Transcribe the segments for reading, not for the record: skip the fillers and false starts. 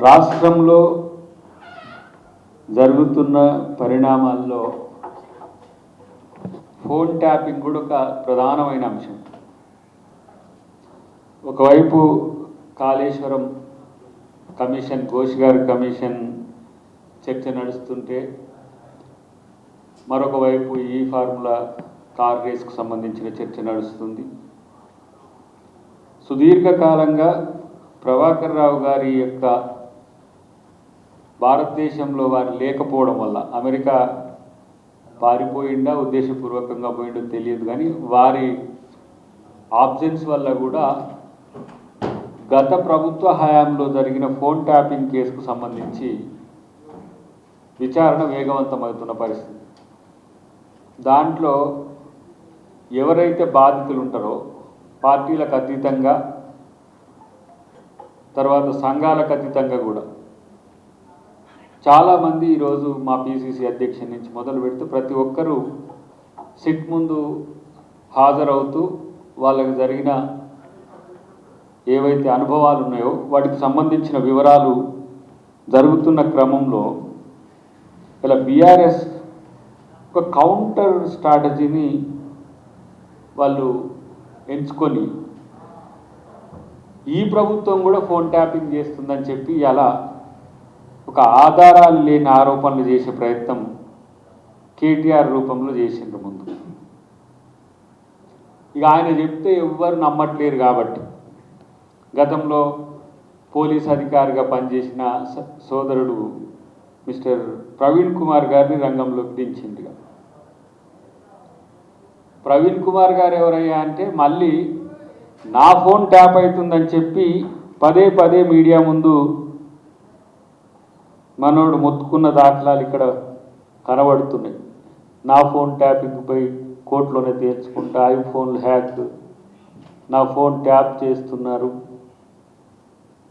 రాష్ట్రంలో జరుగుతున్న పరిణామాల్లో phone tapping కూడా ఒక ప్రధానమైన అంశం. ఒకవైపు కాళేశ్వరం కమిషన్, ఘోష్ గారి కమిషన్ చర్చ నడుస్తుంటే, మరొక వైపు ఈ ఫార్ములా కార్ రేస్కు సంబంధించిన చర్చ నడుస్తుంది. సుదీర్ఘకాలంగా ప్రభాకర్ రావు గారి యొక్క భారతదేశంలో వారు లేకపోవడం వల్ల, అమెరికా పారిపోయిండా ఉద్దేశపూర్వకంగా పోయిండో తెలియదు, కానీ వారి ఆబ్సెన్స్ వల్ల కూడా గత ప్రభుత్వ హయాంలో జరిగిన ఫోన్ ట్యాపింగ్ కేసుకు సంబంధించి విచారణ వేగవంతమవుతున్న పరిస్థితి. దాంట్లో ఎవరైతే బాధితులు ఉంటారో పార్టీలకు అతీతంగా, తర్వాత సంఘాలకు అతీతంగా కూడా చాలామంది ఈరోజు మా పిసిసి అధ్యక్షుడి నుంచి మొదలు పెడుతూ ప్రతి ఒక్కరూ సిట్ ముందు హాజరవుతూ వాళ్ళకి జరిగిన ఏవైతే అనుభవాలు ఉన్నాయో వాటికి సంబంధించిన వివరాలు జరుగుతున్న క్రమంలో ఇలా బీఆర్ఎస్ ఒక కౌంటర్ స్ట్రాటజీని వాళ్ళు ఎంచుకొని ఈ ప్రభుత్వం కూడా ఫోన్ ట్యాపింగ్ చేస్తుందని చెప్పి అలా ఒక ఆధారాలు లేని ఆరోపణలు చేసే ప్రయత్నం కేటీఆర్ రూపంలో చేసిండ్రు ముందు. ఇక ఆయన చెప్తే ఎవ్వరు నమ్మట్లేరు కాబట్టి గతంలో పోలీస్ అధికారిగా పనిచేసిన సోదరుడు మిస్టర్ ప్రవీణ్ కుమార్ గారిని రంగంలోకి దించింది. ప్రవీణ్ కుమార్ గారు ఎవరయ్యా అంటే, మళ్ళీ నా ఫోన్ ట్యాప్ అవుతుందని చెప్పి పదే పదే మీడియా ముందు మనోడు మొత్తుకున్న దాఖలాలు ఇక్కడ కనబడుతున్నాయి. నా ఫోన్ ట్యాపింగ్ పోయి కోర్టులోనే తేల్చుకుంటా, ఐఫోన్లు హ్యాక్, నా ఫోన్ ట్యాప్ చేస్తున్నారు.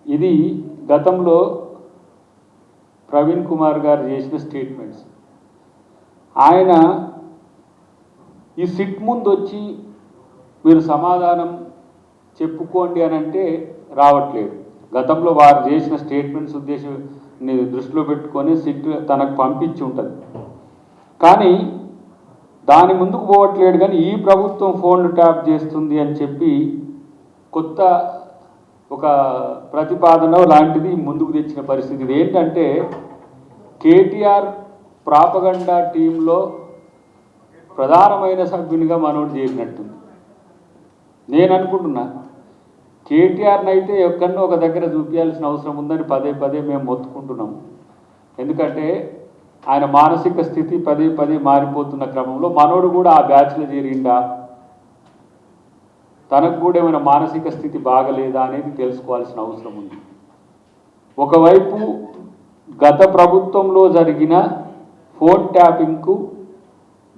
ఇది గతంలో ప్రవీణ్ కుమార్ గారు చేసిన స్టేట్మెంట్స్. ఆయన ఈ సిట్ ముందు వచ్చి మీరు సమాధానం చెప్పుకోండి అని అంటే రావట్లేదు. గతంలో వారు చేసిన స్టేట్మెంట్స్ ఉద్దేశాన్ని దృష్టిలో పెట్టుకొని సిట్ తనకు పంపించి ఉంటుంది, కానీ దాని ముందుకు పోవట్లేడు. కానీ ఈ ప్రభుత్వం ఫోన్లు ట్యాప్ చేస్తుంది అని చెప్పి కొత్త ఒక ప్రతిపాదన లాంటిది ముందుకు తెచ్చిన పరిస్థితి. ఇది ఏంటంటే కేటీఆర్ ప్రాపగండా టీంలో ప్రధానమైన సభ్యునిగా మనోడు చేసినట్టుంది. నేను అనుకుంటున్నా కేటీఆర్ని అయితే ఎక్కడో ఒక దగ్గర చూపించాల్సిన అవసరం ఉందని పదే పదే మేము మొత్తుకుంటున్నాము. ఎందుకంటే ఆయన మానసిక స్థితి పదే పదే మారిపోతున్న క్రమంలో మనోడు కూడా ఆ బ్యాచ్లో చేరిండా, తనకు కూడా ఏమైనా మానసిక స్థితి బాగలేదా అనేది తెలుసుకోవాల్సిన అవసరం ఉంది. ఒకవైపు గత ప్రభుత్వంలో జరిగిన ఫోన్ ట్యాపింగ్కు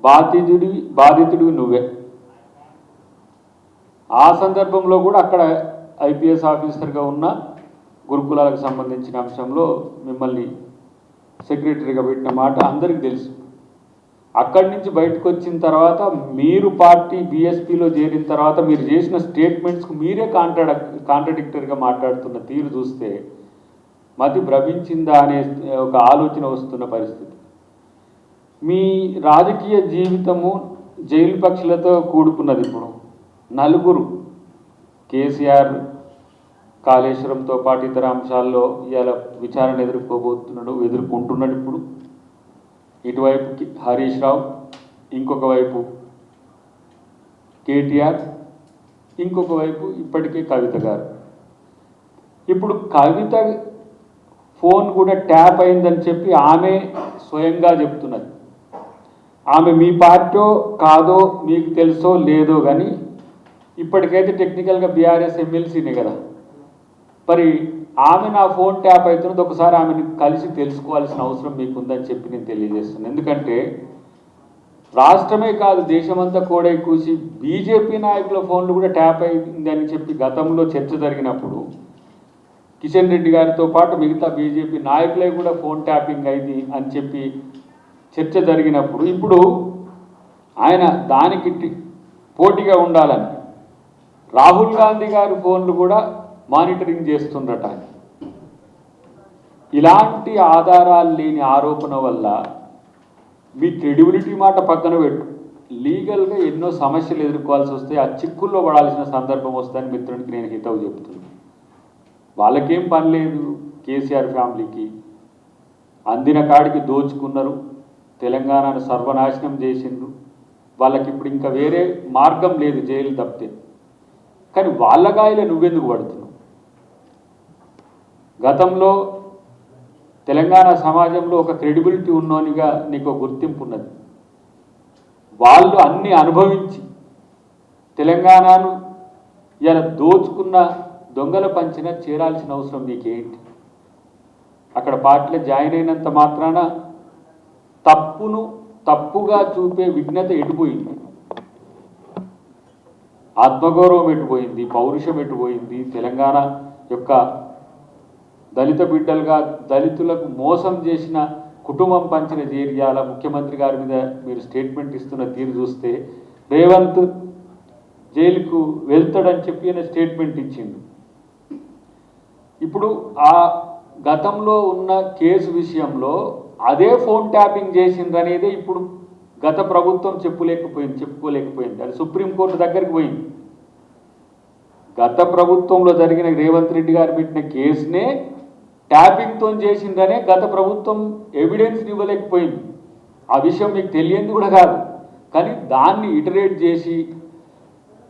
బాధితుడివి నువ్వే. ఆ సందర్భంలో కూడా అక్కడ ఐపీఎస్ ఆఫీసర్గా ఉన్న గురుకులాలకు సంబంధించిన అంశంలో మిమ్మల్ని సెక్రటరీగా పెట్టిన మాట అందరికీ తెలుసు. అక్కడి నుంచి బయటకు వచ్చిన తర్వాత మీరు పార్టీ బీఎస్పీలో చేరిన తర్వాత మీరు చేసిన స్టేట్మెంట్స్కు మీరే కాంట్రడిక్టరీగా మాట్లాడుతున్న తీరు చూస్తే మతి భ్రమించిందా అనే ఒక ఆలోచన వస్తున్న పరిస్థితి. మీ రాజకీయ జీవితము జైలు పక్షులతో కూడుకున్నది. ఇప్పుడు నలుగురు, కేసీఆర్ కాళేశ్వరంతో పాటు ఇతర అంశాల్లో ఇవాళ విచారణ ఎదుర్కొంటున్నాడు. ఇప్పుడు ఇటువైపు హరీష్ రావు, ఇంకొక వైపు కేటీఆర్, ఇంకొక వైపు ఇప్పటికే కవిత గారు. ఇప్పుడు కవిత ఫోన్ కూడా ట్యాప్ అయిందని చెప్పి ఆమె స్వయంగా చెప్తున్నది. ఆమె మీ పార్టీ కాదో మీకు తెలుసో లేదో కానీ ఇప్పటికైతే టెక్నికల్గా బీఆర్ఎస్ ఎమ్మెల్సీనే కదా. మరి ఆమె నా ఫోన్ ట్యాప్ అవుతున్నది, ఒకసారి ఆమెను కలిసి తెలుసుకోవాల్సిన అవసరం మీకు ఉందని చెప్పి నేను తెలియజేస్తున్నాను. ఎందుకంటే రాష్ట్రమే కాదు దేశమంతా కూడా కూసి బీజేపీ నాయకుల ఫోన్లు కూడా ట్యాప్ అయింది అని చెప్పి గతంలో చర్చ జరిగినప్పుడు కిషన్ రెడ్డి గారితో పాటు మిగతా బీజేపీ నాయకులే కూడా ఫోన్ ట్యాపింగ్ అయింది అని చెప్పి చర్చ జరిగినప్పుడు ఇప్పుడు ఆయన దానికి పోటీగా ఉండాలని రాహుల్ గాంధీ గారి ఫోన్లు కూడా మానిటరింగ్ చేస్తుండట. ఇలాంటి ఆధారాలు లేని ఆరోపణ వల్ల మీ క్రెడిబిలిటీ మాట పక్కన పెట్టు, లీగల్గా ఎన్నో సమస్యలు ఎదుర్కోవాల్సి వస్తే ఆ చిక్కుల్లో పడాల్సిన సందర్భం వస్తుందని మిత్రునికి నేను హితవు చెప్తున్నాను. వాళ్ళకేం పని లేదు, కేసీఆర్ ఫ్యామిలీకి అందిన కాడికి దోచుకున్నారు, తెలంగాణను సర్వనాశనం చేసిండ్రు. వాళ్ళకి ఇప్పుడు ఇంకా వేరే మార్గం లేదు జైలు తప్పితే. కానీ వాళ్ళ గాయలే నువ్వెందుకు పడుతున్నావు? గతంలో తెలంగాణ సమాజంలో ఒక క్రెడిబిలిటీ ఉన్నోనిగా నీకు గుర్తింపు ఉన్నది. వాళ్ళు అన్నీ అనుభవించి తెలంగాణను ఇలా దోచుకున్న దొంగల పంచిన చేరాల్సిన అవసరం నీకేంటి? అక్కడ పార్టీలో జాయిన్ అయినంత మాత్రాన తప్పును తప్పుగా చూపే విఘ్నత ఎటుపోయింది, ఆత్మగౌరవం ఎటుపోయింది, పౌరుషం ఎటుపోయింది, తెలంగాణ యొక్క దళిత బిడ్డలుగా దళితులకు మోసం చేసిన కుటుంబం పంచిన చేరియాల ముఖ్యమంత్రి గారి మీద మీరు స్టేట్మెంట్ ఇస్తున్న తీరు చూస్తే రేవంత్ జైలుకు వెళ్తాడని చెప్పి ఆయన స్టేట్మెంట్ ఇచ్చిండు. ఇప్పుడు ఆ గతంలో ఉన్న కేసు విషయంలో అదే ఫోన్ ట్యాపింగ్ చేసిందనేదే ఇప్పుడు గత ప్రభుత్వం చెప్పుకోలేకపోయింది. అది సుప్రీంకోర్టు దగ్గరికి పోయింది. గత ప్రభుత్వంలో జరిగిన రేవంత్ రెడ్డి గారు పెట్టిన కేసునే ట్యాపింగ్తో చేసిందనే గత ప్రభుత్వం ఎవిడెన్స్ ఇవ్వలేకపోయింది. ఆ విషయం మీకు తెలియంది కూడా కాదు. కానీ దాన్ని ఇటరేట్ చేసి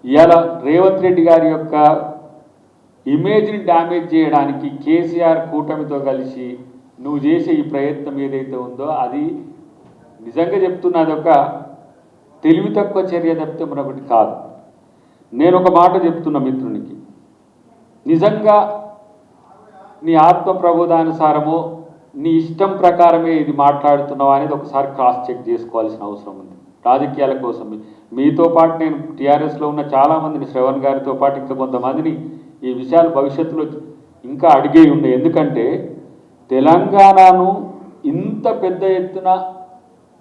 ఇవాళ రేవంత్ రెడ్డి గారి యొక్క ఇమేజ్ని డ్యామేజ్ చేయడానికి కేసీఆర్ కూటమితో కలిసి నువ్వు చేసే ఈ ప్రయత్నం ఏదైతే ఉందో అది నిజంగా చెప్తున్నా అదొక తెలివి తక్కువ చర్య తప్పితే మరొకటి కాదు. నేను ఒక మాట చెప్తున్నా మిత్రునికి, నిజంగా నీ ఆత్మ ప్రబోధానుసారమో నీ ఇష్టం ప్రకారమే ఇది మాట్లాడుతున్నావా అనేది ఒకసారి క్రాస్ చెక్ చేసుకోవాల్సిన అవసరం ఉంది. రాజకీయాల కోసం మీతో పాటు నేను టీఆర్ఎస్లో ఉన్న చాలామందిని, శ్రవణ్ గారితో పాటు ఇంకా కొంతమందిని ఈ విషయాలు భవిష్యత్తులో ఇంకా అడిగే ఉన్నాయి. ఎందుకంటే తెలంగాణను ఇంత పెద్ద ఎత్తున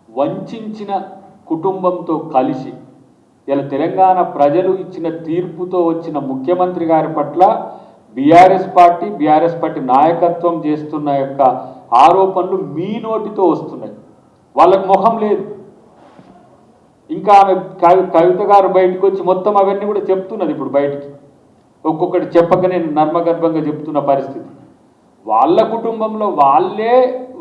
వంచిన కుటుంబంతో కలిసి ఇలా తెలంగాణ ప్రజలు ఇచ్చిన తీర్పుతో వచ్చిన ముఖ్యమంత్రి గారి పట్ల బీఆర్ఎస్ పార్టీ నాయకత్వం చేస్తున్న యొక్క ఆరోపణలు మీ నోటితో వస్తున్నాయి. వాళ్ళకి ముఖం లేదు. ఇంకా ఆమె కవిత గారు బయటకు వచ్చి మొత్తం అవన్నీ కూడా చెప్తున్నది. ఇప్పుడు బయటికి ఒక్కొక్కటి చెప్పక నేను నర్మగర్భంగా చెప్తున్న పరిస్థితి. వాళ్ళ కుటుంబంలో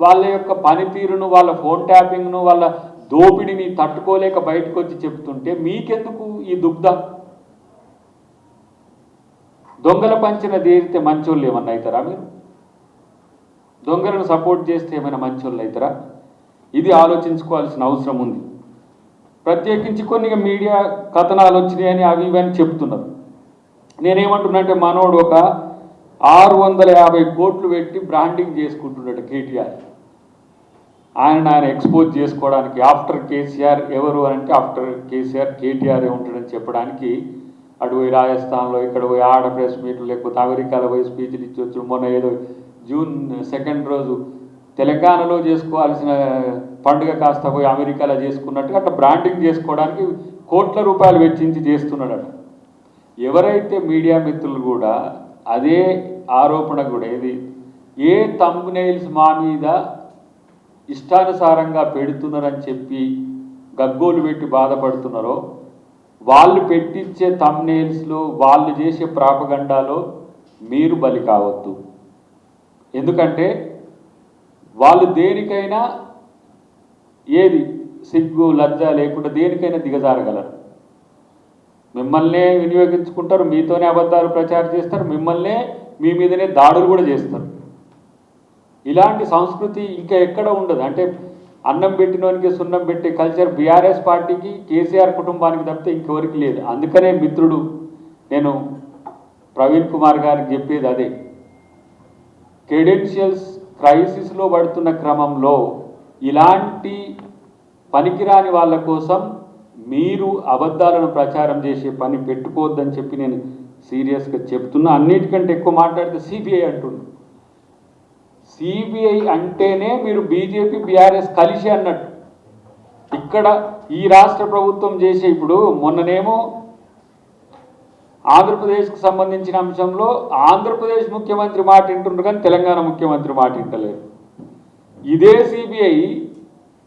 వాళ్ళ యొక్క పనితీరును, వాళ్ళ ఫోన్ ట్యాపింగ్ను, వాళ్ళ దోపిడిని తట్టుకోలేక బయటకు వచ్చి చెప్తుంటే మీకెందుకు ఈ దుగ్ధ? దొంగల పంచిన దేరితే మంచోళ్ళు ఏమన్నా అవుతారా? మీరు దొంగలను సపోర్ట్ చేస్తే ఏమైనా మంచోళ్ళు అవుతారా? ఇది ఆలోచించుకోవాల్సిన అవసరం ఉంది. ప్రత్యేకించి కొన్ని మీడియా కథనాలు వచ్చినాయని అవి ఇవని చెప్తున్నారు. నేనేమంటున్నా అంటే మనోడు ఒక 650 కోట్లు పెట్టి బ్రాండింగ్ చేసుకుంటున్నాడు కేటీఆర్. ఆయన ఎక్స్పోజ్ చేసుకోవడానికి ఆఫ్టర్ కేసీఆర్ ఎవరు అంటే ఆఫ్టర్ కేసీఆర్ కేటీఆర్ ఉంటాడని చెప్పడానికి అటు పోయి రాజస్థాన్లో ఇక్కడ పోయి ఆడ ప్రెస్ మీట్లు లేకపోతే అమెరికాలో పోయి స్పీచ్లు ఇచ్చొచ్చు. మొన్న ఏదో జూన్ 2 రోజు తెలంగాణలో చేసుకోవాల్సిన పండుగ కాస్త పోయి అమెరికాలో చేసుకున్నట్టుగా అట్లా బ్రాండింగ్ చేసుకోవడానికి కోట్ల రూపాయలు వెచ్చించి చేస్తున్నాడట. ఎవరైతే మీడియా మిత్రులు కూడా అదే ఆరోపణ కూడా ఏ థంబ్నెయిల్స్ మా మీద ఇష్టానుసారంగా పెడుతున్నారని చెప్పి గగ్గోలు పెట్టి బాధపడుతున్నారో వాళ్ళు పెట్టించే థంబ్నెయిల్స్లో వాళ్ళు చేసే ప్రాపగండాలో మీరు బలి కావద్దు. ఎందుకంటే వాళ్ళు దేనికైనా ఏది సిగ్గు లజ్జ లేకుండా దేనికైనా దిగజారగలరు. మిమ్మల్నే వినియోగించుకుంటారు, మీతోనే అబద్ధాలు ప్రచారం చేస్తారు, మిమ్మల్నే మీ మీదనే దాడులు కూడా చేస్తారు. ఇలాంటి సంస్కృతి ఇంకా ఎక్కడ ఉండదు. అంటే అన్నం పెట్టినోనికి సున్నం పెట్టే కల్చర్ బీఆర్ఎస్ పార్టీకి కేసీఆర్ కుటుంబానికి తప్పితే ఇంకెవరికి లేదు. అందుకనే మిత్రుడు నేను ప్రవీణ్ కుమార్ గారికి చెప్పేది అదే, క్రెడెన్షియల్స్ క్రైసిస్లో పడుతున్న క్రమంలో ఇలాంటి పనికిరాని వాళ్ళ కోసం మీరు అబద్ధాలను ప్రచారం చేసే పని పెట్టుకోవద్దని చెప్పి నేను సీరియస్గా చెప్తున్నా. అన్నిటికంటే ఎక్కువ మాట్లాడితే సిబిఐ అంటున్నాను. సిబిఐ అంటేనే మీరు బీజేపీ బీఆర్ఎస్ కలిసి అన్నట్టు. ఇక్కడ ఈ రాష్ట్ర ప్రభుత్వం చేసే ఇప్పుడు మొన్ననేమో ఆంధ్రప్రదేశ్కు సంబంధించిన అంశంలో ఆంధ్రప్రదేశ్ ముఖ్యమంత్రి మాట వింటున్నారు కానీ తెలంగాణ ముఖ్యమంత్రి మాట వింటలేరు. ఇదే సిబిఐ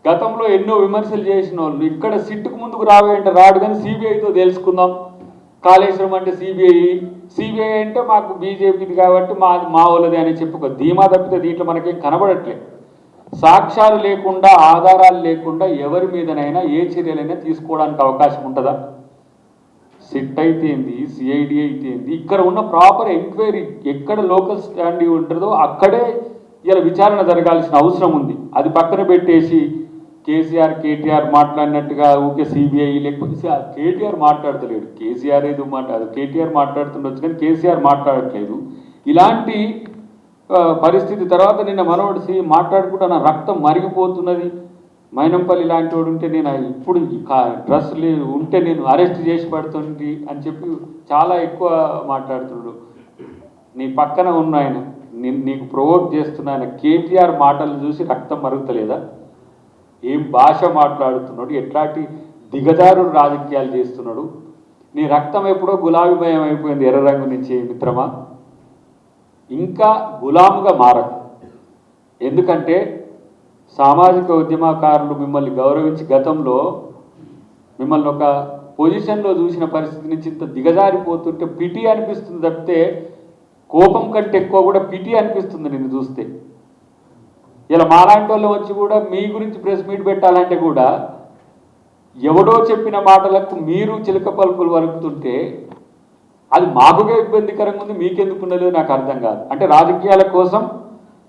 గతంలో ఎన్నో విమర్శలు చేసిన వాళ్ళు ఇక్కడ సిట్టుకు ముందుకు రావేంటే రాడు, కానీ సిబిఐతో తెలుసుకుందాం, కాళేశ్వరం అంటే సిబిఐ అంటే మాకు బీజేపీది కాబట్టి మా వాళ్ళది అని చెప్పుకో ధీమా తప్పితే దీంట్లో మనకేం కనబడట్లేదు. సాక్ష్యాలు లేకుండా ఆధారాలు లేకుండా ఎవరి మీదనైనా ఏ చర్యలైనా తీసుకోవడానికి అవకాశం ఉంటుందా? సిట్ అయితే ఏంది, సిఐడి అయితే ఏంది, ఇక్కడ ఉన్న ప్రాపర్ ఎంక్వైరీ ఎక్కడ లోకల్ స్టాండింగ్ ఉంటుందో అక్కడే ఇలా విచారణ జరగాల్సిన అవసరం ఉంది. అది పక్కన పెట్టేసి కేటీఆర్ మాట్లాడినట్టుగా ఊకే సిబిఐ లేకపోతే కేటీఆర్ మాట్లాడతలేడు, కేసీఆర్ ఏదో కేటీఆర్ మాట్లాడుతుండొచ్చు కానీ కేసీఆర్ మాట్లాడట్లేదు. ఇలాంటి పరిస్థితి తర్వాత నిన్న మనోడిసి మాట్లాడుకుంటా నా రక్తం మరిగిపోతున్నది, మైనంపల్లి లాంటి వాడు ఉంటే నేను ఇప్పుడు డ్రెస్ ఉంటే నేను అరెస్ట్ చేసి పడుతుంది అని చెప్పి చాలా ఎక్కువ మాట్లాడుతున్నాడు. నీ పక్కన ఉన్న ఆయన నీకు ప్రొవోక్ చేస్తున్న ఆయన కేటీఆర్ మాటలు చూసి రక్తం మరుగుతలేదా? ఏం భాష మాట్లాడుతున్నాడు, ఎట్లాంటి దిగజారుడు రాజకీయాలు చేస్తున్నాడు. నీ రక్తం ఎప్పుడో గులాబీమయం అయిపోయింది ఎర్ర రంగు నుంచి మిత్రమా. ఇంకా గులాముగా మారదు. ఎందుకంటే సామాజిక ఉద్యమకారులు మిమ్మల్ని గౌరవించి గతంలో మిమ్మల్ని ఒక పొజిషన్లో చూసిన పరిస్థితి నుంచి ఇంత దిగజారిపోతుంటే పిటి అనిపిస్తుంది తప్పితే కోపం కంటే ఎక్కువ కూడా పిటి అనిపిస్తుంది నిన్ను చూస్తే. ఇలా మాలాంటి వాళ్ళు వచ్చి కూడా మీ గురించి ప్రెస్ మీట్ పెట్టాలంటే కూడా ఎవడో చెప్పిన మాటలకు మీరు చిలక పలుకులు వలుకుతుంటే అది మాకుగా ఇబ్బందికరంగా ఉంది, మీకెందుకు ఉండలేదు నాకు అర్థం కాదు. అంటే రాజకీయాల కోసం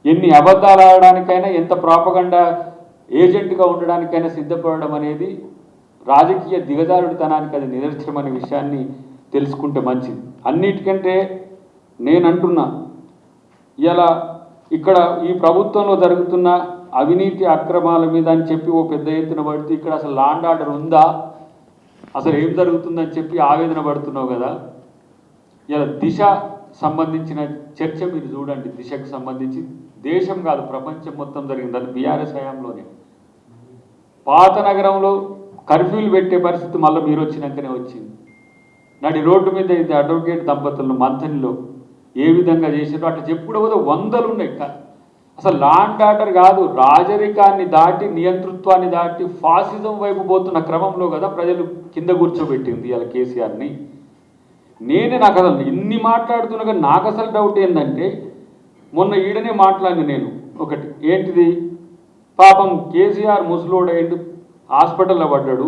ఎన్ని అబద్ధాలు ఆడడానికైనా ఎంత ప్రాపగండా ఏజెంట్గా ఉండడానికైనా సిద్ధపడడం అనేది రాజకీయ దిగజారుడితనానికి అది నిదర్శనం అనే విషయాన్ని తెలుసుకుంటే మంచిది. అన్నిటికంటే నేను అంటున్నా, ఇలా ఇక్కడ ఈ ప్రభుత్వంలో జరుగుతున్న అవినీతి అక్రమాల మీద అని చెప్పి ఓ పెద్ద ఎత్తున పడితే ఇక్కడ అసలు లా అండ్ ఆర్డర్ ఉందా, అసలు ఏం జరుగుతుందని చెప్పి ఆవేదన పడుతున్నావు కదా. ఇలా దిశ సంబంధించిన చర్చ మీరు చూడండి. దిశకు సంబంధించి దేశం కాదు ప్రపంచం మొత్తం జరిగింది, అది బీఆర్ఎస్ హయాంలోనే. పాత నగరంలో కర్ఫ్యూలు పెట్టే పరిస్థితి మళ్ళీ మీరు వచ్చినాకనే వచ్చింది. నాటి రోడ్డు మీద ఇది అడ్వకేట్ దంపతులను మంథనిలో ఏ విధంగా చేసారో అట్లా చెప్పుడు వందలు ఉన్నాయి. అసలు లా అండ్ ఆర్డర్ కాదు, రాజరికాన్ని దాటి నియంతృత్వాన్ని దాటి ఫాసిజం వైపు పోతున్న క్రమంలో కదా ప్రజలు కింద కూర్చోబెట్టింది ఇలా కేసీఆర్ని. నాకు అసలు ఇన్ని మాట్లాడుతున్నా నాకు అసలు డౌట్ ఏంటంటే మొన్న ఈడనే మాట్లాడిన నేను ఒకటి ఏంటిది, పాపం కేసీఆర్ ముసలోడైండు, హాస్పిటల్లో పడ్డాడు,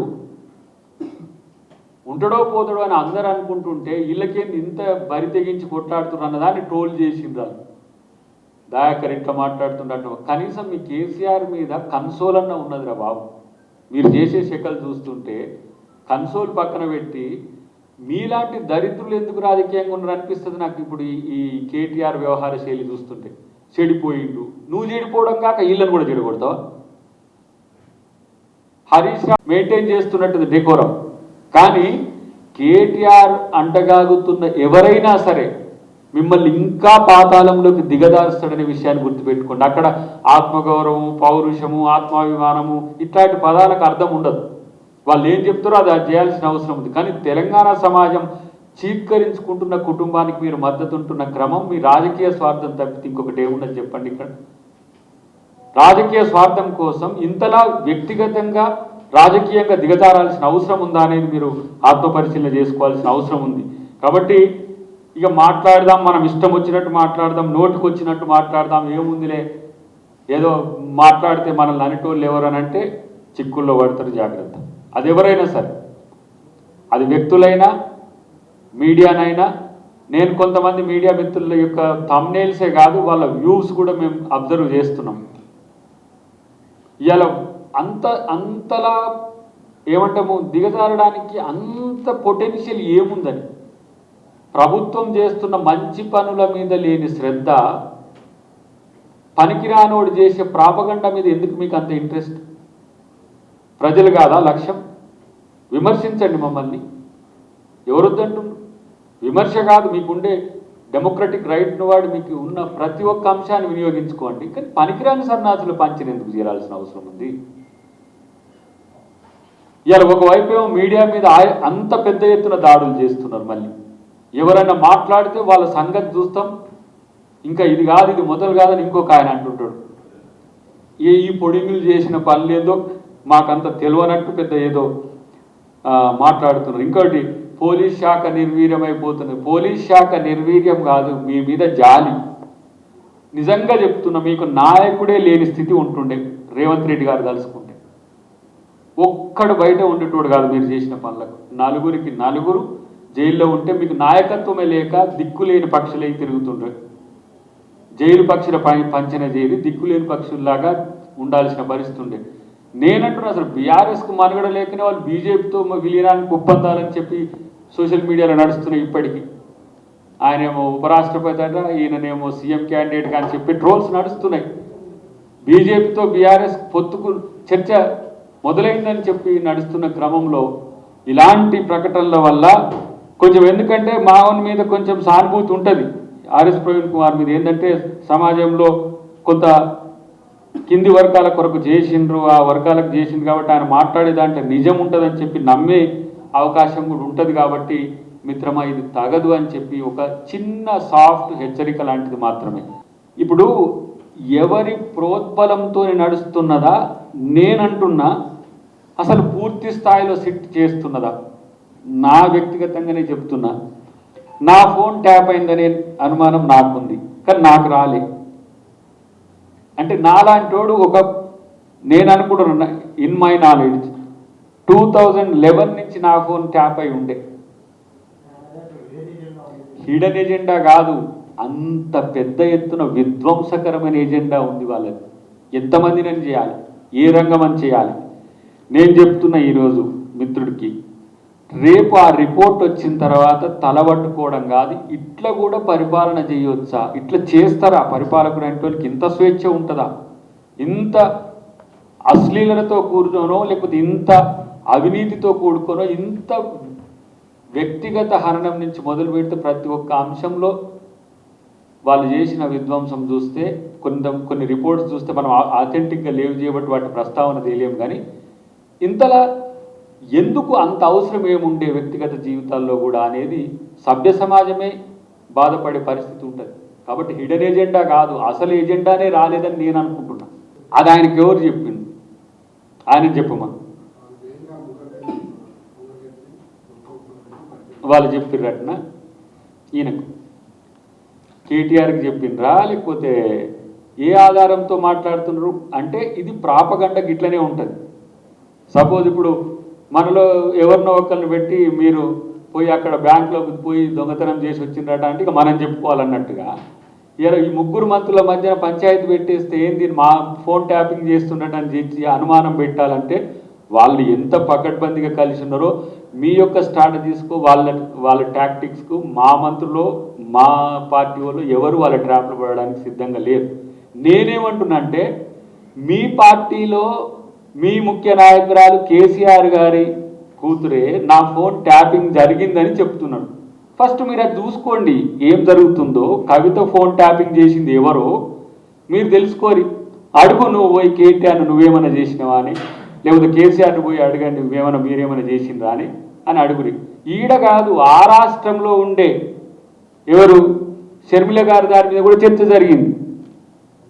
ఉంటాడో పోతాడో అని అందరూ అనుకుంటుంటే వీళ్ళకేంది ఇంత బరి తెగించి కొట్లాడుతున్నారు అన్నదాన్ని ట్రోల్ చేసిండ్రు. దయాకర్ ఇట్లా మాట్లాడుతుండట. కనీసం మీ కేసీఆర్ మీద కన్సోల్ అన్న ఉన్నదిరా బాబు. మీరు చేసే శకలు చూస్తుంటే కన్సోల్ పక్కన పెట్టి మీలాంటి దరిద్రులు ఎందుకు రాజకీయంగా ఉన్నారు అనిపిస్తుంది నాకు. ఇప్పుడు ఈ కేటీఆర్ వ్యవహార శైలి చూస్తుంటే చెడిపోయిండు, నువ్వు చెడిపోవడం కాక వీళ్ళని కూడా చెడగొడతావా? హరీష్ రావు మెయింటైన్ చేస్తున్నట్టు డెకోరం, కానీ కేటీఆర్ అంటగాగుతున్న ఎవరైనా సరే మిమ్మల్ని ఇంకా పాతాళంలోకి దిగదారుస్తాడనే విషయాన్ని గుర్తుపెట్టుకోండి. అక్కడ ఆత్మగౌరవం, పౌరుషము, ఆత్మాభిమానము ఇట్లాంటి పదాలకు అర్థం ఉండదు. వాళ్ళు ఏం చెప్తారో అది చేయాల్సిన అవసరం ఉంది. కానీ తెలంగాణ సమాజం చీత్కరించుకుంటున్న కుటుంబానికి మీరు మద్దతు ఉంటున్న క్రమం మీ రాజకీయ స్వార్థం తప్పితే ఇంకొకటి ఏమున్నది చెప్పండి. ఇక్కడ రాజకీయ స్వార్థం కోసం ఇంతలా వ్యక్తిగతంగా రాజకీయంగా దిగజారాల్సిన అవసరం ఉందా అనేది మీరు ఆత్మపరిశీలన చేసుకోవాల్సిన అవసరం ఉంది. కాబట్టి ఇక మాట్లాడదాం, మనం ఇష్టం వచ్చినట్టు మాట్లాడదాం, నోటికి వచ్చినట్టు మాట్లాడదాం, ఏముందిలే ఏదో మాట్లాడితే మనల్ని అనేటోళ్ళు ఎవరనంటే చిక్కుల్లో పడతారు, జాగ్రత్త. అది ఎవరైనా సరే, అది వ్యక్తులైనా మీడియానైనా. నేను కొంతమంది మీడియా మిత్రుల యొక్క థంబ్నెయిల్సే కాదు వాళ్ళ వ్యూస్ కూడా మేము అబ్జర్వ్ చేస్తున్నాం. ఇవాళ అంతలా ఏమంటాము దిగజారడానికి అంత పొటెన్షియల్ ఏముందని, ప్రభుత్వం చేస్తున్న మంచి పనుల మీద లేని శ్రద్ధ, పనికిరానోడు చేసే ప్రాపగండా మీద ఎందుకు మీకు అంత ఇంట్రెస్ట్? ప్రజలు కాదా లక్ష్యం? విమర్శించండి మమ్మల్ని, ఎవరొద్దంటుండ్రు? విమర్శ కాదు, మీకుండే డెమోక్రటిక్ రైట్ను వాడు మీకు ఉన్న ప్రతి ఒక్క అంశాన్ని వినియోగించుకోండి. కానీ పనికిరాని సన్నాసులు పంచిన ఎందుకు చేరాల్సిన అవసరం ఉంది? ఇవాళ ఒకవైపు ఏమో మీడియా మీద అంత పెద్ద ఎత్తున దాడులు చేస్తున్నారు. మళ్ళీ ఎవరైనా మాట్లాడితే వాళ్ళ సంగతి చూస్తాం, ఇంకా ఇది కాదు ఇది మొదలు కాదని ఇంకొక ఆయన అంటుంటాడు. ఈ పొడింగులు చేసిన పనులు ఏదో మాకంత తెలియనట్టు పెద్ద ఏదో మాట్లాడుతున్నారు. ఇంకోటి పోలీస్ శాఖ నిర్వీర్యమైపోతుంది. పోలీస్ శాఖ నిర్వీర్యం కాదు, మీ మీద జాలి. నిజంగా చెప్తున్నా, మీకు నాయకుడే లేని స్థితి ఉంటుండే రేవంత్ రెడ్డి గారు తలుసుకుంటే. ఒక్కడు బయట ఉండేటోడు కాదు మీరు చేసిన పనులకు. నలుగురికి నలుగురు జైల్లో ఉంటే మీకు నాయకత్వమే లేక దిక్కులేని పక్షులై తిరుగుతుండ్రు. జైలు పక్షుల పంచన చేరి దిక్కులేని పక్షుల్లాగా ఉండాల్సిన పరిస్థితి ఉండే. నేనంటున్నా అసలు బీఆర్ఎస్కు మనుగడ లేకనే వాళ్ళు బీజేపీతో విలీనానికి ఒప్పందాలని చెప్పి సోషల్ మీడియాలో నడుస్తున్నాయి ఇప్పటికీ. ఆయనేమో ఉపరాష్ట్రపతి అట, ఈయననేమో సీఎం క్యాండిడేట్ అని చెప్పి ట్రోల్స్ నడుస్తున్నాయి. బీజేపీతో బీఆర్ఎస్ పొత్తుకు చర్చ మొదలైందని చెప్పి నడుస్తున్న క్రమంలో ఇలాంటి ప్రకటనల వల్ల కొంచెం, ఎందుకంటే మావన్ మీద కొంచెం సానుభూతి ఉంటుంది ఆర్ఎస్ ప్రవీణ్ కుమార్ మీద. ఏంటంటే సమాజంలో కొంత కింది వర్గాల కొరకు చేసిండ్రు, ఆ వర్గాలకు చేసిండ్రు కాబట్టి ఆయన మాట్లాడే దాంట్లో నిజం ఉంటుందని చెప్పి నమ్మే అవకాశం కూడా ఉంటుంది. కాబట్టి మిత్రమా ఇది తగదు అని చెప్పి ఒక చిన్న సాఫ్ట్ హెచ్చరిక లాంటిది మాత్రమే. ఇప్పుడు ఎవరి ప్రోద్బలంతో నడుస్తున్నదా నేనంటున్నా, అసలు పూర్తి స్థాయిలో సిట్ చేస్తున్నదా? నా వ్యక్తిగతంగానే చెప్తున్నా, నా ఫోన్ ట్యాప్ అయిందనే అనుమానం నాకుంది, కానీ నాకు రాలే. అంటే నాలాంటోడు నేను అనుకుంటున్నా, ఇన్ మై నాలెడ్జ్ 2011 నుంచి నా ఫోన్ ట్యాప్ అయి ఉండే. హిడెన్ ఎజెండా కాదు, అంత పెద్ద ఎత్తున విధ్వంసకరమైన ఎజెండా ఉంది వాళ్ళది. ఎంతమందిని చేయాలి, ఏ రంగం అని చేయాలి? నేను చెప్తున్నా ఈరోజు మిత్రుడికి, రేపు ఆ రిపోర్ట్ వచ్చిన తర్వాత తలబట్టుకోవడం కాదు, ఇట్లా కూడా పరిపాలన చేయవచ్చా? ఇట్లా చేస్తారా పరిపాలకుడు అంటే? వాళ్ళకి ఇంత స్వేచ్ఛ ఉంటుందా? ఇంత అశ్లీలతతో కూడుకోనో, లేకపోతే ఇంత అవినీతితో కూడుకోనో, ఇంత వ్యక్తిగత హరణం నుంచి మొదలు పెడితే ప్రతి ఒక్క అంశంలో వాళ్ళు చేసిన విధ్వంసం చూస్తే, కొన్ని రిపోర్ట్స్ చూస్తే మనం ఆథెంటిక్గా లేవు చేయబట్టి వాటి ప్రస్తావన తెలియము. కానీ ఇంతలా ఎందుకు అంత అవసరం ఏముండే వ్యక్తిగత జీవితాల్లో కూడా అనేది సభ్య సమాజమే బాధపడే పరిస్థితి ఉంటుంది. కాబట్టి హిడెన్ ఎజెండా కాదు, అసలు ఎజెండానే రాలేదని నేను అనుకుంటున్నా. అది ఆయనకి ఎవరు చెప్పింది? ఆయన చెప్పమని వాళ్ళు చెప్పిర్రటన ఈయనకు, కేటీఆర్కి చెప్పిండ్రా, లేకపోతే ఏ ఆధారంతో మాట్లాడుతున్నారు అంటే ఇది ప్రాపగండకి ఇట్లనే ఉంటుంది. సపోజ్ ఇప్పుడు మనలో ఎవరినో ఒకరిని పెట్టి మీరు పోయి అక్కడ బ్యాంకులోకి పోయి దొంగతనం చేసి వచ్చిందట అంటే ఇక మనం చెప్పుకోవాలన్నట్టుగా, ఈ ముగ్గురు మంత్రుల మధ్యన పంచాయతీ పెట్టేస్తే ఏంది మా ఫోన్ ట్యాపింగ్ చేస్తున్నట్టని చేసి అనుమానం పెట్టాలంటే వాళ్ళు ఎంత పకడ్బందీగా కలిసి ఉన్నారో మీ యొక్క స్ట్రాటజీస్కు వాళ్ళ టాక్టిక్స్కు మా మంత్రులు మా పార్టీ వాళ్ళు ఎవరు వాళ్ళ ట్రాప్లు పడడానికి సిద్ధంగా లేరు. నేనేమంటున్నా అంటే, మీ పార్టీలో మీ ముఖ్య నాయకురాలు కేసీఆర్ గారి కూతురే నా ఫోన్ ట్యాపింగ్ జరిగిందని చెప్తున్నాడు. ఫస్ట్ మీరు అది చూసుకోండి ఏం జరుగుతుందో. కవిత ఫోన్ ట్యాపింగ్ చేసింది ఎవరో మీరు తెలుసుకోరి. అడుగు, నువ్వు పోయి కేటీఆర్ నువ్వేమైనా చేసినావా అని, లేకపోతే కేసీఆర్ని పోయి అడగండి మీరేమైనా చేసిండ్రా అని అడుగురి. ఈడ కాదు, ఆ రాష్ట్రంలో ఉండే ఎవరు షర్మిల గారి దాని మీద కూడా చర్చ జరిగింది.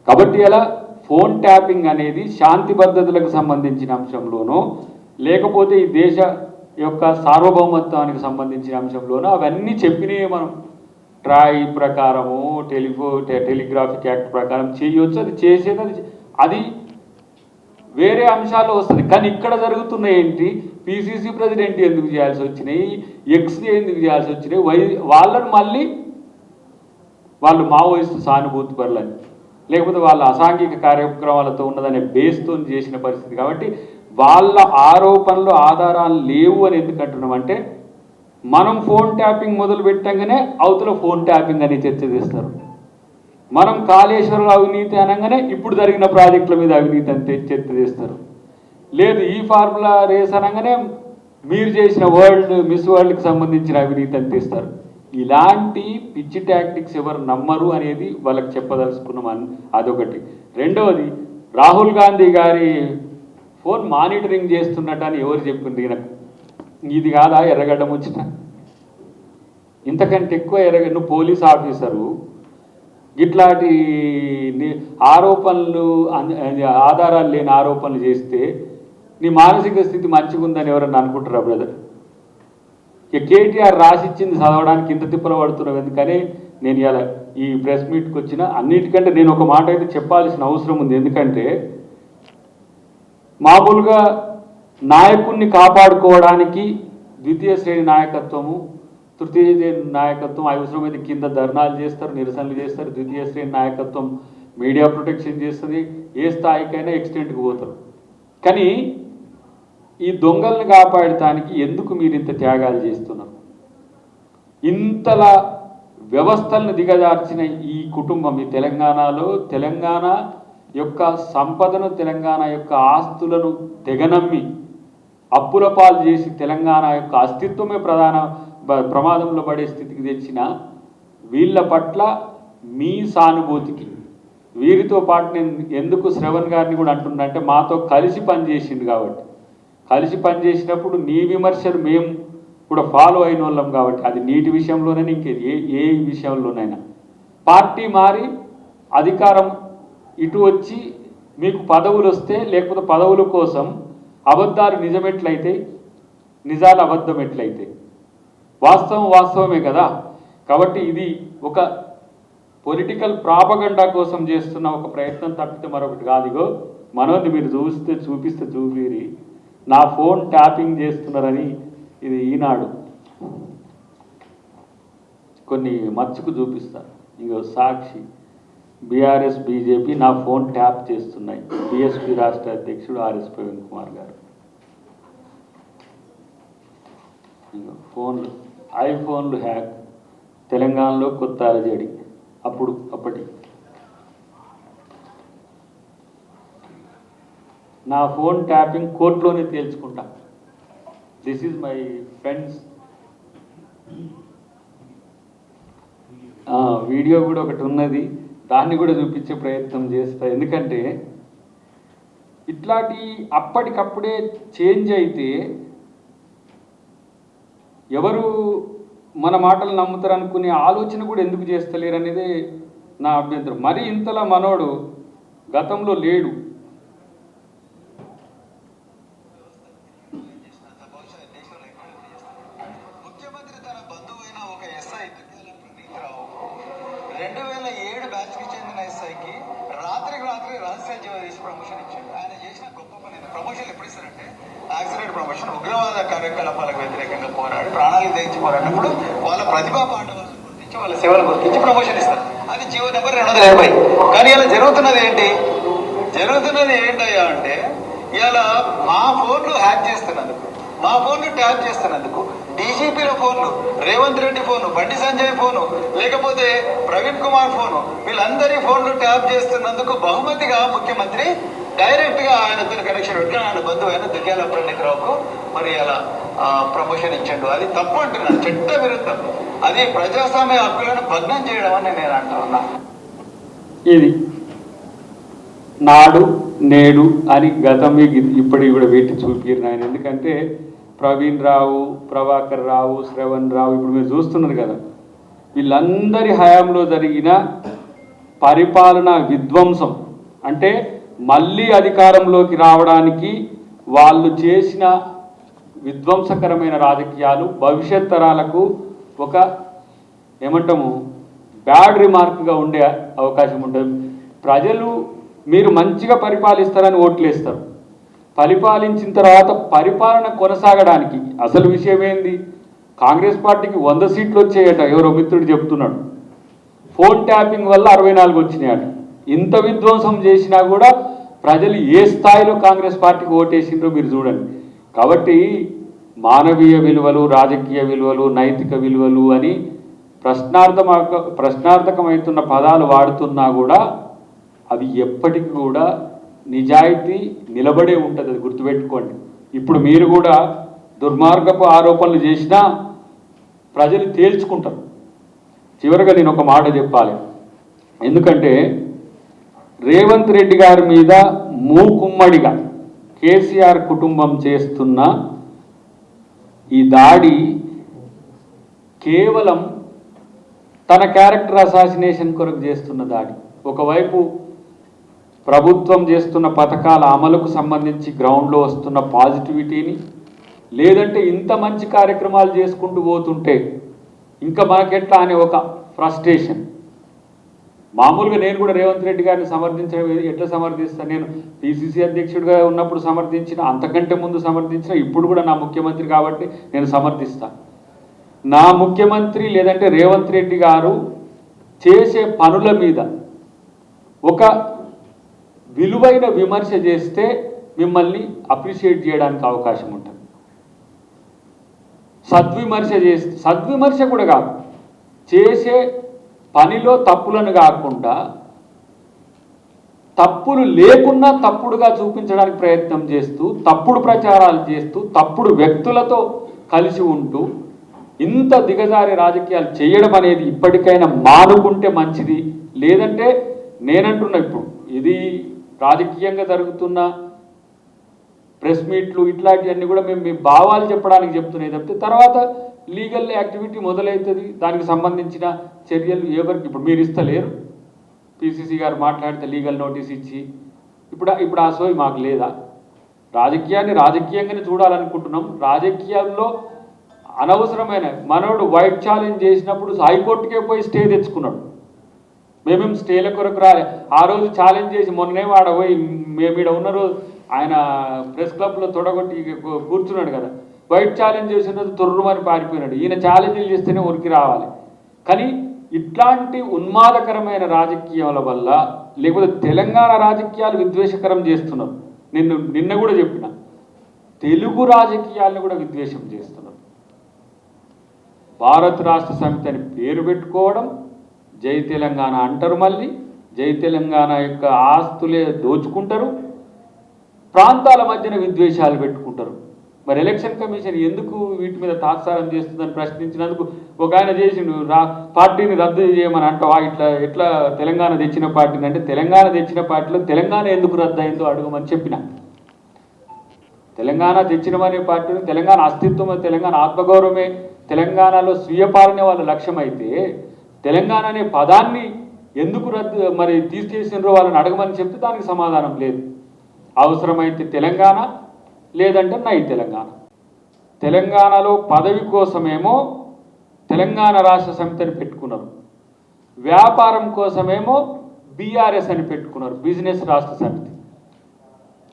కాబట్టి అలా ఫోన్ ట్యాపింగ్ అనేది శాంతి భద్రతలకు సంబంధించిన అంశంలోనో, లేకపోతే ఈ దేశ యొక్క సార్వభౌమత్వానికి సంబంధించిన అంశంలోనో అవన్నీ చెప్పినవి మనం ట్రాయ్ ప్రకారము టెలిగ్రాఫిక్ యాక్ట్ ప్రకారం చేయవచ్చు. అది చేసేది అది వేరే అంశాల్లో వస్తుంది. కానీ ఇక్కడ జరుగుతున్న ఏంటి, పిసిసి ప్రెసిడెంట్ ఎందుకు చేయాల్సి వచ్చినాయి, ఎక్స్ ఎందుకు చేయాల్సి వచ్చినాయి, వాళ్ళను మళ్ళీ వాళ్ళు మావోయిస్టు సానుభూతి పరులని, లేకపోతే వాళ్ళ అసాంఘిక కార్యక్రమాలతో ఉన్నదనే బేస్తో చేసిన పరిస్థితి. కాబట్టి వాళ్ళ ఆరోపణలు ఆధారాలు లేవు అని ఎందుకు అంటున్నామంటే, మనం ఫోన్ ట్యాపింగ్ మొదలు పెట్టంగానే అవతల ఫోన్ ట్యాపింగ్ అని చర్చ చేస్తారు. మనం కాళేశ్వరం అవినీతి అనగానే ఇప్పుడు జరిగిన ప్రాజెక్టుల మీద అవినీతి అంటే చర్చ చేస్తారు. లేదు ఈ ఫార్ములా రేస్ అనగానే మీరు చేసిన మిస్ వరల్డ్కి సంబంధించిన అవినీతి అని తీస్తారు. ఇలాంటి పిచ్చి టాక్టిక్స్ ఎవరు నమ్మరు అనేది వాళ్ళకి చెప్పదలుచుకున్నాం. అదొకటి. రెండవది, రాహుల్ గాంధీ గారి ఫోన్ మానిటరింగ్ చేస్తున్నట్టు అని ఎవరు చెప్పింది? ఇది కాదా ఎర్రగడ్డ ముచ్చట? ఇంతకంటే ఎక్కువ నువ్వు పోలీస్ ఆఫీసరు ఇట్లాంటి ఆరోపణలు ఆధారాలు లేని ఆరోపణలు చేస్తే నీ మానసిక స్థితి మంచిగా ఉందని ఎవరన్నా అనుకుంటారా బ్రదర్? ఇక కేటీఆర్ రాసిచ్చింది చదవడానికి ఇంత తిప్పలు పడుతున్నావు ఎందుకని నేను ఇలా ఈ ప్రెస్ మీట్కి వచ్చిన అన్నిటికంటే నేను ఒక మాట అయితే చెప్పాల్సిన అవసరం ఉంది. ఎందుకంటే మామూలుగా నాయకుడిని కాపాడుకోవడానికి ద్వితీయ శ్రేణి నాయకత్వము, తృతీయ శ్రేణి నాయకత్వం అవసరమైతే కింద ధర్నాలు చేస్తారు, నిరసనలు చేస్తారు. ద్వితీయ శ్రేణి నాయకత్వం మీడియా ప్రొటెక్షన్ చేస్తుంది, ఏ స్థాయికైనా ఎక్స్టెంట్కి పోతారు. కానీ ఈ దొంగల్ని కాపాడటానికి ఎందుకు మీరు ఇంత త్యాగాలు చేస్తున్నారు? ఇంతలా వ్యవస్థలను దిగజార్చిన ఈ కుటుంబం ఈ తెలంగాణలో తెలంగాణ యొక్క సంపదను, తెలంగాణ యొక్క ఆస్తులను తెగనమ్మి అప్పుల పాలు చేసి తెలంగాణ యొక్క అస్తిత్వమే ప్రమాదంలో పడే స్థితికి తెచ్చిన వీళ్ళ పట్ల మీ సానుభూతికి వీరితో పాటు నేను ఎందుకు శ్రవణ్ గారిని కూడా అంటున్నా అంటే మాతో కలిసి పనిచేసిండు కాబట్టి, కలిసి పనిచేసినప్పుడు నీ విమర్శలు మేము కూడా ఫాలో అయిన వాళ్ళం కాబట్టి అది నీటి విషయంలోనైనా ఇంకే ఏ విషయంలోనైనా పార్టీ మారి అధికారం ఇటు వచ్చి మీకు పదవులు వస్తే లేకపోతే పదవుల కోసం అబద్ధాలు నిజమెట్లయితే నిజాలు అబద్ధం ఎట్లయితే వాస్తవం వాస్తవమే కదా. కాబట్టి ఇది ఒక పొలిటికల్ ప్రాపగండా కోసం చేస్తున్న ఒక ప్రయత్నం తప్పితే మరొకటి కాదుగో. మనోని మీరు చూపిస్తే చూపిరి నా ఫోన్ ట్యాపింగ్ చేస్తున్నారని ఇది ఈనాడు కొన్ని మచ్చుకు చూపిస్తారు. ఇంకో సాక్షి బీఆర్ఎస్ బీజేపీ నా ఫోన్ ట్యాప్ చేస్తున్నాయి. బీఎస్పీ రాష్ట్ర అధ్యక్షుడు ఆర్ఎస్ ప్రవీణ్ కుమార్ గారు. ఇంకో ఫోన్లు ఐఫోన్లు హ్యాక్, తెలంగాణలో కొత్త అలజడి. అప్పటి నా ఫోన్ ట్యాపింగ్ కోర్టులోనే తేల్చుకుంటా. This is my friends. Video కూడా ఒకటి ఉన్నది, దాన్ని కూడా చూపించే ప్రయత్నం చేస్తా. ఎందుకంటే ఇట్లాంటి అప్పటికప్పుడే చేంజ్ అయితే ఎవరు మన మాటలు నమ్ముతారు అనుకునే ఆలోచన కూడా ఎందుకు చేస్తలేరు అనేది నా అభ్యంతరం. మరి ఇంతలా మనోడు గతంలో లేడు. ముఖ్యమంత్రి తన బంధువైన ఒక ఎస్ఐ 2007 బ్యాచ్కి చెందిన ఎస్ఐకి రాత్రికి రాత్రి రహస్య జీవ తీసి ప్రమోషన్ ఇచ్చాడు. ఆయన చేసిన గొప్ప పని ప్రమోషన్ ఎప్పుడు ఇస్తారంటే యాక్సిడెంట్ ప్రమోషన్. ఉగ్రవాద కార్యకలాపాలకు వ్యతిరేకంగా పోరాడి ప్రాణాలు తెచ్చి పోరాడినప్పుడు వాళ్ళ ప్రతిభా పాఠవాలను గుర్తించి వాళ్ళ సేవలు గుర్తించి ప్రమోషన్ ఇస్తారు. అది జీవో నెంబర్ 250. కానీ ఇలా జరుగుతున్నది ఏంటయ్యా అంటే ఇలా మా ఫోన్లు హ్యాక్ చేస్తున్నందుకు, మా ఫోన్లు ట్యాప్ చేస్తున్నందుకు డీజీపీల ఫోన్లు, రేవంత్ రెడ్డి ఫోను, బండి సంజయ్ ఫోను, లేకపోతే ప్రవీణ్ కుమార్ ఫోను, వీళ్ళందరి ఫోన్లు ట్యాప్ చేస్తున్నందుకు బహుమతిగా ముఖ్యమంత్రి డైరెక్ట్ గా ఆయనతో కనెక్షన్ పెట్టుకుని ఆయన బంధువు అయిన దుగ్గ్యాల పండితరావుకు మరి అలా ప్రమోషన్ ఇచ్చాడు. అది తప్పు అంటున్నాను, చట్ట విరుద్ధం. అది ప్రజాస్వామ్య హక్కులను భగ్నం చేయడం అని నేను అంటా ఉన్నా. ఇది నాడు నేడు అని గతం ఇప్పటికి కూడా పెట్టి చూపిరు ఆయన. ఎందుకంటే ప్రవీణ్ రావు, ప్రభాకర్ రావు, శ్రవణ్ రావు ఇప్పుడు మీరు చూస్తున్నారు కదా, వీళ్ళందరి హయాంలో జరిగిన పరిపాలన విధ్వంసం అంటే మళ్ళీ అధికారంలోకి రావడానికి వాళ్ళు చేసిన విధ్వంసకరమైన రాజకీయాలు భవిష్యత్ తరాలకు ఒక ఏమంటాము బ్యాడ్ రిమార్క్గా ఉండే అవకాశం ఉంటుంది. ప్రజలు మీరు మంచిగా పరిపాలిస్తారని ఓట్లేస్తారు. పరిపాలించిన తర్వాత పరిపాలన కొనసాగడానికి అసలు విషయం ఏంది? కాంగ్రెస్ పార్టీకి 100 సీట్లు వచ్చాయట, ఎవరో మిత్రుడు చెప్తున్నాడు. ఫోన్ ట్యాపింగ్ వల్ల 64 వచ్చినాయట. ఇంత విధ్వంసం చేసినా కూడా ప్రజలు ఏ స్థాయిలో కాంగ్రెస్ పార్టీకి ఓటేసిండ్రో మీరు చూడండి. కాబట్టి మానవీయ విలువలు, రాజకీయ విలువలు, నైతిక విలువలు అని ప్రశ్నార్థకమవుతున్న పదాలు వాడుతున్నా కూడా అవి ఎప్పటికీ కూడా నిజాయితీ నిలబడే ఉంటుంది. అది గుర్తుపెట్టుకోండి. ఇప్పుడు మీరు కూడా దుర్మార్గపు ఆరోపణలు చేసినా ప్రజలు తేల్చుకుంటారు. చివరిగా నేను ఒక మాట చెప్పాలి. ఎందుకంటే రేవంత్ రెడ్డి గారి మీద మూకుమ్మడిగా కేసీఆర్ కుటుంబం చేస్తున్న ఈ దాడి కేవలం తన క్యారెక్టర్ అసాసినేషన్ కొరకు చేస్తున్న దాడి. ఒకవైపు ప్రభుత్వం చేస్తున్న పథకాల అమలుకు సంబంధించి గ్రౌండ్లో వస్తున్న పాజిటివిటీని, లేదంటే ఇంత మంచి కార్యక్రమాలు చేసుకుంటూ పోతుంటే ఇంకా మనకెట్లా అనే ఒక ఫ్రస్ట్రేషన్. మామూలుగా నేను కూడా రేవంత్ రెడ్డి గారిని సమర్థించడం ఎట్లా సమర్థిస్తాను? నేను పిసిసి అధ్యక్షుడిగా ఉన్నప్పుడు సమర్థించిన, అంతకంటే ముందు సమర్థించిన, ఇప్పుడు కూడా నా ముఖ్యమంత్రి కాబట్టి నేను సమర్థిస్తాను. నా ముఖ్యమంత్రి లేదంటే రేవంత్ రెడ్డి గారు చేసే పనుల మీద ఒక విలువైన విమర్శ చేస్తే మిమ్మల్ని అప్రిషియేట్ చేయడానికి అవకాశం ఉంటుంది. సద్విమర్శ కూడా కాదు, చేసే పనిలో తప్పులను కాకుండా తప్పులు లేకున్నా తప్పుడుగా చూపించడానికి ప్రయత్నం చేస్తూ, తప్పుడు ప్రచారాలు చేస్తూ, తప్పుడు వ్యక్తులతో కలిసి ఉంటూ ఇంత దిగజారి రాజకీయాలు చేయడం అనేది ఇప్పటికైనా మానుకుంటే మంచిది. లేదంటే నేనంటున్నా, ఇప్పుడు ఇది రాజకీయంగా జరుగుతున్న ప్రెస్ మీట్లు ఇట్లాంటివన్నీ కూడా మేము మీ భావాలు చెప్పడానికి చెప్తున్నాయి తప్పితే తర్వాత లీగల్ యాక్టివిటీ మొదలవుతుంది. దానికి సంబంధించిన చర్యలు ఎవరికి ఇప్పుడు మీరు ఇస్తలేరు. పిసిసి గారు మాట్లాడితే లీగల్ నోటీస్ ఇచ్చి ఇప్పుడు ఆ సోయి మాకు లేదా? రాజకీయాన్ని రాజకీయంగానే చూడాలనుకుంటున్నాం. రాజకీయాల్లో అనవసరమైన మనోడు వైట్ ఛాలెంజ్ చేసినప్పుడు హైకోర్టుకే పోయి స్టే తెచ్చుకున్నాడు. మేమేం స్టేల కొరకు రాలే. ఆ రోజు ఛాలెంజ్ చేసి మొన్నే వాడపోయి మేము ఇక్కడ ఉన్న రోజు ఆయన ప్రెస్ క్లబ్లో తొడగొట్టి కూర్చున్నాడు కదా, వైట్ ఛాలెంజ్ చేసిన రోజు తొర్రుమని పారిపోయినాడు. ఈయన ఛాలెంజ్లు చేస్తేనే ఉరికి రావాలి. కానీ ఇట్లాంటి ఉన్మాదకరమైన రాజకీయాల వల్ల, లేకపోతే తెలంగాణ రాజకీయాలు విద్వేషకరం చేస్తున్నారు. నిన్న కూడా చెప్పిన, తెలుగు రాజకీయాలను కూడా విద్వేషం చేస్తున్నారు. భారత రాష్ట్ర సమితి అని పేరు పెట్టుకోవడం, జై తెలంగాణ అంటారు, మళ్ళీ జై తెలంగాణ యొక్క ఆస్తులే దోచుకుంటారు, ప్రాంతాల మధ్యన విద్వేషాలు పెట్టుకుంటారు. మరి ఎలక్షన్ కమిషన్ ఎందుకు వీటి మీద తాత్సారం చేస్తుందని ప్రశ్నించినందుకు ఒక ఆయన చేసిండు, పార్టీని రద్దు చేయమని అంటావా? ఎట్లా తెలంగాణ తెచ్చిన పార్టీని అంటే, తెలంగాణ తెచ్చిన పార్టీలో తెలంగాణ ఎందుకు రద్దు అయిందో అడగమని చెప్పిన. తెలంగాణ తెచ్చినమనే పార్టీని, తెలంగాణ అస్తిత్వమే, తెలంగాణ ఆత్మగౌరవమే, తెలంగాణలో స్వీయ పాలనే వాళ్ళ లక్ష్యమైతే తెలంగాణ అనే పదాన్ని ఎందుకు మరి తీసేసినరో వాళ్ళని అడగమని చెప్తే దానికి సమాధానం లేదు. అవసరమైతే తెలంగాణ, లేదంటే నై తెలంగాణ. తెలంగాణలో పదవి కోసమేమో తెలంగాణ రాష్ట్ర సమితి అని పెట్టుకున్నారు, వ్యాపారం కోసమేమో బీఆర్ఎస్ అని పెట్టుకున్నారు, బిజినెస్ రాష్ట్ర సమితి.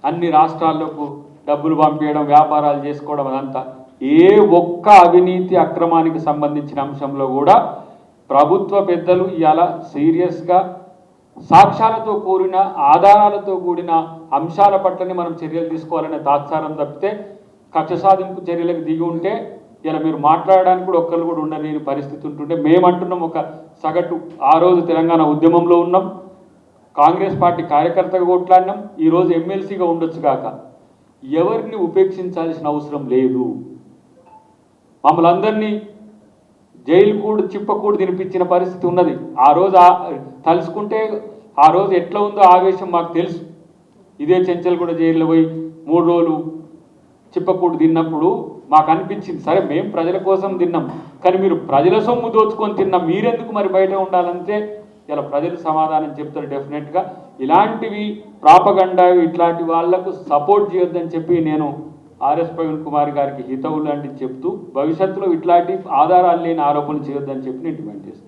అన్ని రాష్ట్రాల్లోకి డబ్బులు పంపించడం, వ్యాపారాలు చేసుకోవడం, అదంతా ఏ ఒక్క అవినీతి అక్రమానికి సంబంధించిన అంశంలో కూడా ప్రభుత్వ పెద్దలు ఇవాళ సీరియస్గా సాక్ష్యాలతో కూడిన, ఆధారాలతో కూడిన అంశాల పట్లని మనం చర్యలు తీసుకోవాలనే తాత్సారం తప్పితే కక్ష సాధింపు చర్యలకు దిగి ఉంటే ఇలా మీరు మాట్లాడడానికి కూడా ఒక్కరు కూడా ఉండలేని పరిస్థితి ఉంటుంటే, మేమంటున్నాం ఒక సగటు ఆ రోజు తెలంగాణ ఉద్యమంలో ఉన్నాం, కాంగ్రెస్ పార్టీ కార్యకర్తగా కొట్లాడినాం, ఈరోజు ఎమ్మెల్సీగా ఉండొచ్చు కాక ఎవరిని ఉపేక్షించాల్సిన అవసరం లేదు. మమ్మల్ని అందరినీ జైలు కూడా చిప్పకూడు తినిపించిన పరిస్థితి ఉన్నది. ఆ రోజు తలుసుకుంటే ఆ రోజు ఎట్లా ఉందో ఆవేశం మాకు తెలుసు. ఇదే చెంచల్ కూడా జైల్లో పోయి 3 రోజులు చిప్పకూడు తిన్నప్పుడు మాకు అనిపించింది, సరే మేము ప్రజల కోసం తిన్నాం, కానీ మీరు ప్రజల సొమ్ము దోచుకొని తిన్నాం, మీరెందుకు మరి బయట ఉండాలంటే ఇలా ప్రజలు సమాధానం చెప్తారు డెఫినెట్గా. ఇలాంటివి ప్రాపగండా ఇట్లాంటి వాళ్లకు సపోర్ట్ చేయొద్దని చెప్పి నేను ఆర్ఎస్ ప్రవీణ్ కుమార్ గారికి హితవు లాంటివి చెప్తూ, భవిష్యత్తులో ఇట్లాంటి ఆధారాలు లేని ఆరోపణలు చేయొద్దని చెప్పి నేను డిమాండ్ చేస్తాను.